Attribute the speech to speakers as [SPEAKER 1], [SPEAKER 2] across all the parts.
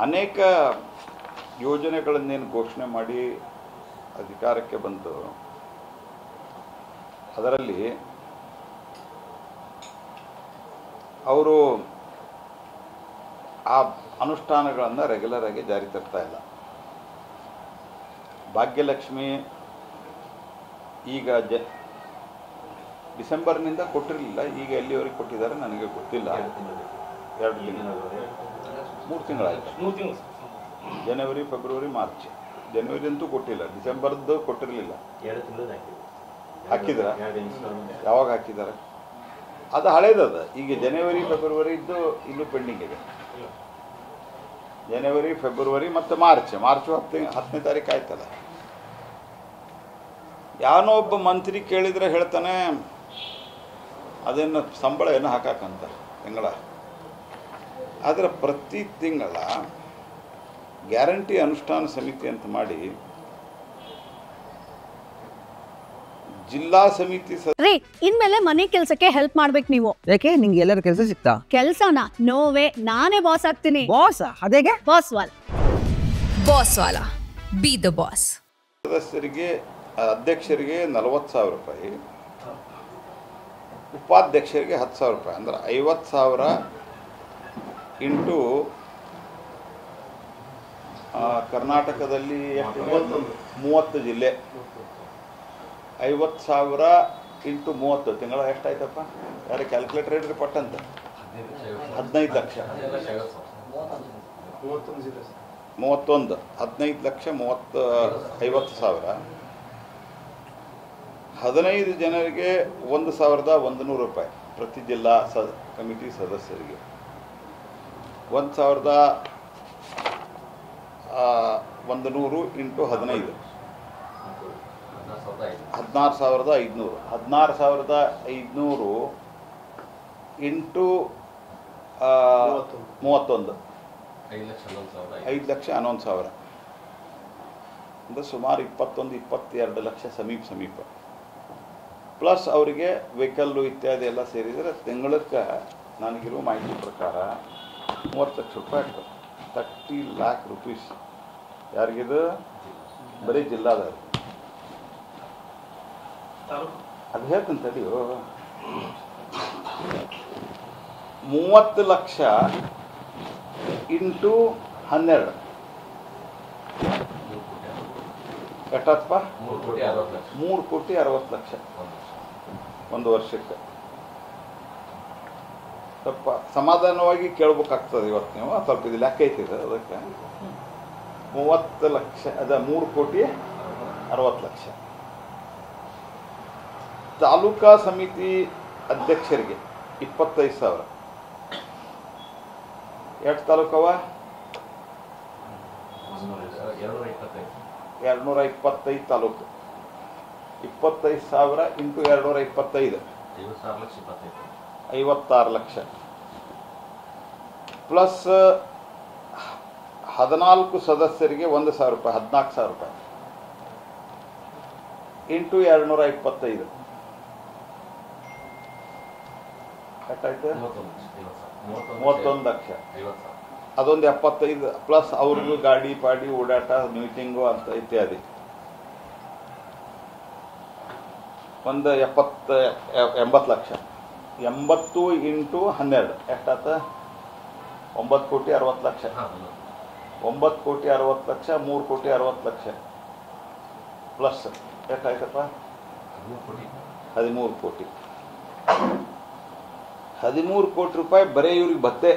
[SPEAKER 1] ಅನೇಕ ಯೋಜನೆಗಳನ್ನೇನು ಘೋಷಣೆ ಮಾಡಿ ಅಧಿಕಾರಕ್ಕೆ ಬಂತು, ಅದರಲ್ಲಿ ಅವರು ಆ ಅನುಷ್ಠಾನಗಳನ್ನು ರೆಗ್ಯುಲರ್ ಆಗಿ ಜಾರಿ ತರ್ತಾ ಇಲ್ಲ. ಭಾಗ್ಯಲಕ್ಷ್ಮಿ ಈಗ ಡಿಸೆಂಬರ್ನಿಂದ ಕೊಟ್ಟಿರಲಿಲ್ಲ, ಈಗ ಎಲ್ಲಿವರೆಗೆ ಕೊಟ್ಟಿದ್ದಾರೆ ನನಗೆ ಗೊತ್ತಿಲ್ಲ. 2 ತಿಂಗಳು 3 ತಿಂಗಳಾಯಿತು. ಜನವರಿ, ಫೆಬ್ರವರಿ, ಮಾರ್ಚ್. ಜನವರಿ ಅಂತೂ ಕೊಟ್ಟಿಲ್ಲ, ಡಿಸೆಂಬರ್ದು ಕೊಟ್ಟಿರಲಿಲ್ಲ. ಹಾಕಿದ್ರ? ಯಾವಾಗ ಹಾಕಿದ್ದಾರೆ? ಅದು ಹಳೇದದ. ಈಗ ಜನವರಿ ಫೆಬ್ರವರಿ ಇದ್ದು ಇನ್ನೂ ಪೆಂಡಿಂಗ್ ಇದೆ. ಜನವರಿ, ಫೆಬ್ರವರಿ ಮತ್ತು ಮಾರ್ಚು 10ನೇ ತಾರೀಕು ಆಯ್ತಲ್ಲ. ಯಾವನೋ ಒಬ್ಬ ಮಂತ್ರಿ ಕೇಳಿದರೆ ಹೇಳ್ತಾನೆ ಅದನ್ನು ಸಂಬಳ ಏನು ಹಾಕಕ್ಕಂತ ತಿಂಗಳ. ಆದರೆ ಪ್ರತಿ ತಿಂಗಳ ಗ್ಯಾರಂಟಿ ಅನುಷ್ಠಾನ ಸಮಿತಿ ಅಂತ ಮಾಡಿ ಜಿಲ್ಲಾ ಸಮಿತಿ
[SPEAKER 2] ರೀ, ಇನ್ಮೇಲೆ ಮನೆ ಕೆಲಸಕ್ಕೆ ಹೆಲ್ಪ್ ಮಾಡ್ಬೇಕು ನೀವು.
[SPEAKER 3] ಯಾಕೆ ನಿಂಗೆ ಎಲ್ಲರ ಕೆಲಸ ಸಿಗ್ತಾ?
[SPEAKER 2] ಕೆಲಸನ ನೋವೇ, ನಾನೇ ಬಾಸ್ ಆಗ್ತೀನಿ.
[SPEAKER 3] ಬಾಸ್? ಅದೇಗೆ?
[SPEAKER 2] ಬಾಸ್ ವಾಲ್.
[SPEAKER 4] ಬಾಸ್ ವಾಲ, ಬಿ ದ ಬಾಸ್.
[SPEAKER 1] ಸದಸ್ಯರಿಗೆ, ಅಧ್ಯಕ್ಷರಿಗೆ 40,000 ರೂಪಾಯಿ, ಉಪಾಧ್ಯಕ್ಷರಿಗೆ 10,000 ರೂಪಾಯಿ. ಅಂದ್ರೆ 50,000 ಇಂಟು ಕರ್ನಾಟಕದಲ್ಲಿ ಎಷ್ಟು? 30 ಜಿಲ್ಲೆ. 50,000 ಇಂಟು 30 ತಿಂಗಳ ಎಷ್ಟಾಯ್ತಪ್ಪ? ಯಾರು ಕ್ಯಾಲ್ಕುಲೇಟರ್ ಇಡ್ರಿ ಪಟ್ ಅಂತ? 15 ಲಕ್ಷ. 31 15 ಲಕ್ಷ 50,000. 15 ಜನರಿಗೆ 1,100 ರೂಪಾಯಿ ಪ್ರತಿ ಜಿಲ್ಲಾ ಕಮಿಟಿ ಸದಸ್ಯರಿಗೆ. 1,100 ಇಂಟು 15 16,500. 16,500 ಇಂಟು 31 5,11,000. ಅಂದರೆ ಸುಮಾರು 21-22 ಲಕ್ಷ ಸಮೀಪ. ಪ್ಲಸ್ ಅವರಿಗೆ ವೆಹಿಕಲ್ಲು ಇತ್ಯಾದಿ ಎಲ್ಲ ಸೇರಿದರೆ ತಿಂಗಳಕ್ಕೆ ನನಗಿರುವ ಮಾಹಿತಿ ಪ್ರಕಾರ 30 ಲಕ್ಷ ರೂಪಾಯಿ ಆಗ್ತದೆ. 30 ಲ್ಯಾಕ್ ರುಪೀಸ್. ಯಾರಿಗಿದು? ಬರೀ ಜಿಲ್ಲಾದಾರ. ಅದು ಹೇಳ್ತೀನಿ ತಡೆಯೋ. 30 ಲಕ್ಷ ಇಂಟು 12 ಎಷ್ಟಪ್ಪ? 3,60 ಲಕ್ಷ ಒಂದು ವರ್ಷಕ್ಕೆ. ಸ್ವಲ್ಪ ಸಮಾಧಾನವಾಗಿ ಕೇಳ್ಬೇಕಾಗ್ತದೆ ಇವತ್ತು ನೀವು. ಸ್ವಲ್ಪ ಇದು ಲೆಕ್ಕ ಐತಿದೆ ಅದಕ್ಕೆ. 30 ಲಕ್ಷ ಅದ 3,60 ಲಕ್ಷ. ತಾಲೂಕಾ ಸಮಿತಿ ಅಧ್ಯಕ್ಷರಿಗೆ 25,000. ಎಷ್ಟು ತಾಲೂಕವ? 225 ತಾಲೂಕು. 25,000 ಇಂಟು 225 56 ಲಕ್ಷ. ಪ್ಲಸ್ 14 ಸದಸ್ಯರಿಗೆ 1,000 ರೂಪಾಯಿ 14,000 ರೂಪಾಯಿ ಇಂಟು 225 ಎಷ್ಟಾಯ್ತು? 31 ಲಕ್ಷ. ಅದೊಂದು 75 ಪ್ಲಸ್ ಅವ್ರಿಗೂ ಗಾಡಿ ಪಾಡಿ ಓಡಾಟ ಮೀಟಿಂಗು ಅಂತ ಇತ್ಯಾದಿ ಒಂದು 80 ಲಕ್ಷ. 80 ಇಂಟು 12 ಎಷ್ಟಾತ? 9,60 ಲಕ್ಷ. 9,60 ಲಕ್ಷ 3,60 ಲಕ್ಷ ಪ್ಲಸ್ ಎಷ್ಟಾಯ್ತಪ್ಪ? 13 ಕೋಟಿ. 13 ಕೋಟಿ ರೂಪಾಯಿ ಬರೀ ಇವ್ರಿಗೆ ಬತ್ತೆ.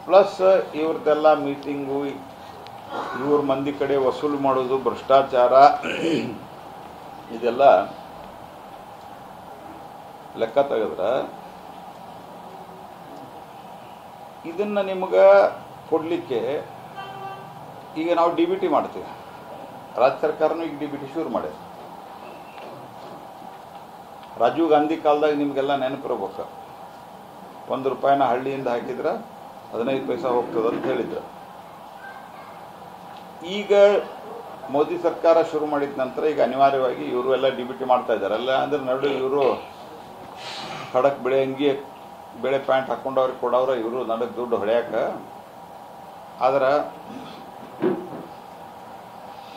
[SPEAKER 1] ಪ್ಲಸ್ ಇವ್ರದ್ದೆಲ್ಲ ಮೀಟಿಂಗು, ಇವ್ರ ಮಂದಿ ಕಡೆ ವಸೂಲು ಮಾಡೋದು, ಭ್ರಷ್ಟಾಚಾರ, ಇದೆಲ್ಲ ಲೆಕ್ಕ ತೆಗೆದ್ರೆ ಇದನ್ನು ನಿಮ್ಗೆ ಕೊಡಲಿಕ್ಕೆ ಈಗ ನಾವು DBT ಮಾಡ್ತೀವಿ. ರಾಜ್ಯ ಸರ್ಕಾರನೂ ಈಗ DBT ಶುರು ಮಾಡಿದೆ. ರಾಜೀವ್ ಗಾಂಧಿ ಕಾಲದಾಗ ನಿಮಗೆಲ್ಲ ನೆನಪಿರ್ಬೇಕು. 1 ರೂಪಾಯಿನ ಹಳ್ಳಿಯಿಂದ ಹಾಕಿದ್ರೆ 15 ಪೈಸಾ ಹೋಗ್ತದೆ ಅಂತ ಹೇಳಿದ್ರು. ಈಗ ಮೋದಿ ಸರ್ಕಾರ ಶುರು ಮಾಡಿದ ನಂತರ ಈಗ ಅನಿವಾರ್ಯವಾಗಿ ಇವರು ಎಲ್ಲ DBT ಮಾಡ್ತಾ ಇದ್ದಾರೆ. ಅಲ್ಲ ಅಂದ್ರೆ ನಡು ಇವರು ಖಡಕ್ ಬೆಳೆ ಅಂಗಿ, ಬೆಳೆ ಪ್ಯಾಂಟ್ ಹಾಕೊಂಡವ್ರಿಗೆ ಕೊಡೋರು, ಇವರು ನಡಕ್ಕೆ ದುಡ್ಡು ಹೊಡೆಯಕ್ಕೆ ಆದ್ರೆ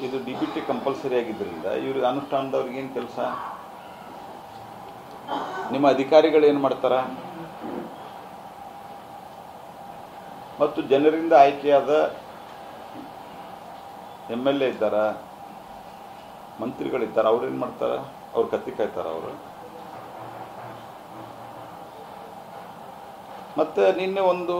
[SPEAKER 1] ಇದು ಡಿ ಬಿ ಟಿ ಕಂಪಲ್ಸರಿ ಆಗಿದ್ದರಿಂದ ಇವ್ರಿಗೆ ಅನುಷ್ಠಾನದವ್ರಿಗೇನು ಕೆಲಸ? ನಿಮ್ಮ ಅಧಿಕಾರಿಗಳು ಏನು ಮಾಡ್ತಾರ? ಮತ್ತು ಜನರಿಂದ ಆಯ್ಕೆಯಾದ MLA ಇದ್ದಾರ, ಮಂತ್ರಿಗಳಿದ್ದಾರೆ, ಅವ್ರೇನು ಮಾಡ್ತಾರ? ಅವ್ರು ಕತ್ತಿ ಕಾಯ್ತಾರ ಅವರು. ಮತ್ತೆ ನಿನ್ನೆ ಒಂದು